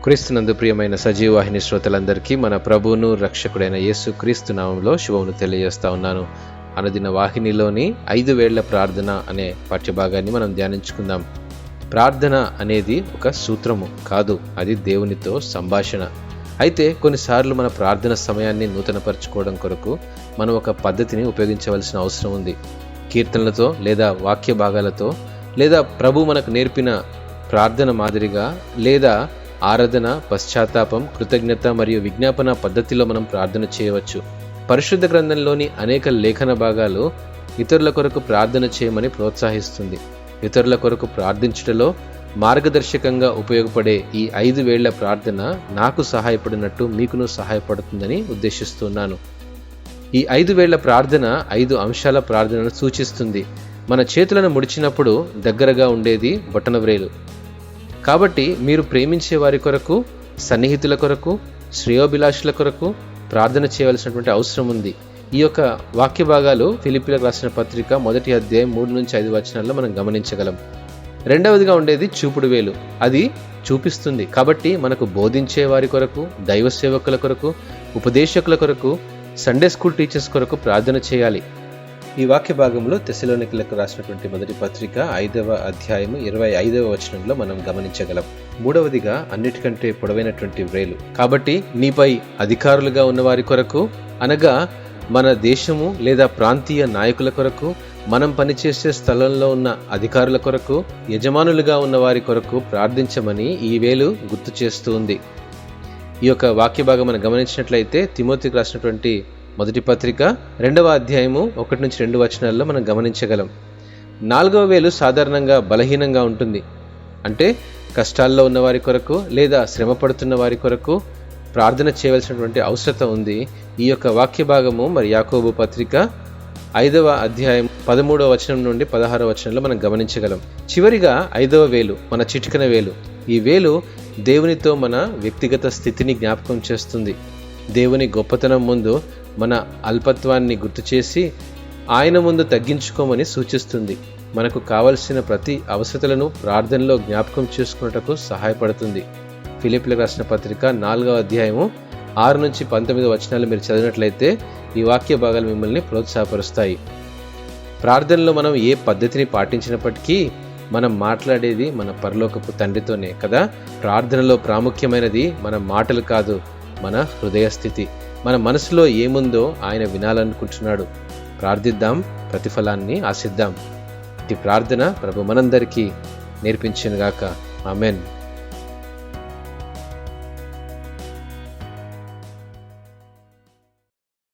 క్రీస్తునందు ప్రియమైన సజీవవాహిని శ్రోతలందరికీ మన ప్రభువును రక్షకుడైన యేసు క్రీస్తు నామంలో శుభములు తెలియజేస్తా ఉన్నాను. అనుదిన వాహినిలోని 5 వేళ్ల ప్రార్థన అనే పాఠ్యభాగాన్ని మనం ధ్యానించుకుందాం. ప్రార్థన అనేది ఒక సూత్రము కాదు, అది దేవునితో సంభాషణ. అయితే కొన్నిసార్లు మన ప్రార్థన సమయాన్ని నూతనపరచుకోవడం కొరకు మనం ఒక పద్ధతిని ఉపయోగించవలసిన అవసరం ఉంది. కీర్తనలతో లేదా వాక్య భాగాలతో లేదా ప్రభు మనకు నేర్పిన ప్రార్థన మాదిరిగా లేదా ఆరాధన, పశ్చాత్తాపం, కృతజ్ఞత మరియు విజ్ఞాపన పద్ధతిలో మనం ప్రార్థన చేయవచ్చు. పరిశుద్ధ గ్రంథంలోని అనేక లేఖన భాగాలు ఇతరుల కొరకు ప్రార్థన చేయమని ప్రోత్సహిస్తుంది. ఇతరుల కొరకు ప్రార్థించుటలో మార్గదర్శకంగా ఉపయోగపడే ఈ 5 వేళ్ల ప్రార్థన నాకు సహాయపడినట్టు మీకును సహాయపడుతుందని ఉద్దేశిస్తున్నాను. ఈ 5 వేళ్ల ప్రార్థన 5 అంశాల ప్రార్థనను సూచిస్తుంది. మన చేతులను ముడిచినప్పుడు దగ్గరగా ఉండేది బొటనవ్రేలు. కాబట్టి మీరు ప్రేమించే వారి కొరకు, సన్నిహితుల కొరకు, శ్రేయోభిలాషుల కొరకు ప్రార్థన చేయవలసినటువంటి అవసరం ఉంది. ఈ యొక్క వాక్య భాగాలు ఫిలిప్పీలకు రాసిన పత్రిక 1వ అధ్యాయం 3-5 వచనాల్లో మనం గమనించగలం. రెండవదిగా ఉండేది చూపుడు వేలు. అది చూపిస్తుంది. కాబట్టి మనకు బోధించే వారి కొరకు, దైవ సేవకుల కొరకు, ఉపదేశకుల కొరకు, సండే స్కూల్ టీచర్స్ కొరకు ప్రార్థన చేయాలి. ఈ వాక్య భాగంలో తెస్సలోనికీయులకు రాసినటువంటి 1వ పత్రిక 5వ అధ్యాయం 25వ వచనంలో మనం గమనించగలం. మూడవదిగా అన్నిటికంటే పొడవైనటువంటి వ్రేలు. కాబట్టి నీపై అధికారులుగా ఉన్నవారి కొరకు, అనగా మన దేశము లేదా ప్రాంతీయ నాయకుల కొరకు, మనం పనిచేసే స్థలంలో ఉన్న అధికారుల కొరకు, యజమానులుగా ఉన్న వారి కొరకు ప్రార్థించమని ఈ వేలు గుర్తు చేస్తూ ఉంది. ఈ యొక్క వాక్య భాగం మనం గమనించినట్లయితే తిమోతికి రాసినటువంటి 1వ పత్రిక 2వ అధ్యాయము 1-2 వచనాల్లో మనం గమనించగలం. 4వ వేలు సాధారణంగా బలహీనంగా ఉంటుంది. అంటే కష్టాల్లో ఉన్న వారి కొరకు లేదా శ్రమ పడుతున్న వారి కొరకు ప్రార్థన చేయవలసినటువంటి అవసరత ఉంది. ఈ యొక్క వాక్య భాగము మరి యాకోబు పత్రిక 5వ అధ్యాయం 13వ వచనం నుండి 16వ వచనంలో మనం గమనించగలం. చివరిగా 5వ వేలు మన చిటికెన వేలు. ఈ వేలు దేవునితో మన వ్యక్తిగత స్థితిని జ్ఞాపకం చేస్తుంది. దేవుని గొప్పతనం ముందు మన అల్పత్వాన్ని గుర్తు చేసి ఆయన ముందు తగ్గించుకోమని సూచిస్తుంది. మనకు కావలసిన ప్రతి అవసరతలను ప్రార్థనలో జ్ఞాపకం చేసుకున్నటకు సహాయపడుతుంది. ఫిలిప్పీలకు రాసిన పత్రిక 4వ అధ్యాయము 6-19 వచనాలు మీరు చదివినట్లయితే ఈ వాక్య భాగాలు మిమ్మల్ని ప్రోత్సాహపరుస్తాయి. ప్రార్థనలో మనం ఏ పద్ధతిని పాటించినప్పటికీ మనం మాట్లాడేది మన పరలోకపు తండ్రితోనే కదా. ప్రార్థనలో ప్రాముఖ్యమైనది మన మాటలు కాదు, మన హృదయ స్థితి. మన మనసులో ఏముందో ఆయన వినాలనుకుంటున్నాడు. ప్రార్థిద్దాం, ప్రతిఫలాన్ని ఆశిద్దాం. ఈ ప్రార్థన ప్రభు మనందరికీ నేర్పించునుగాక. ఆమేన్.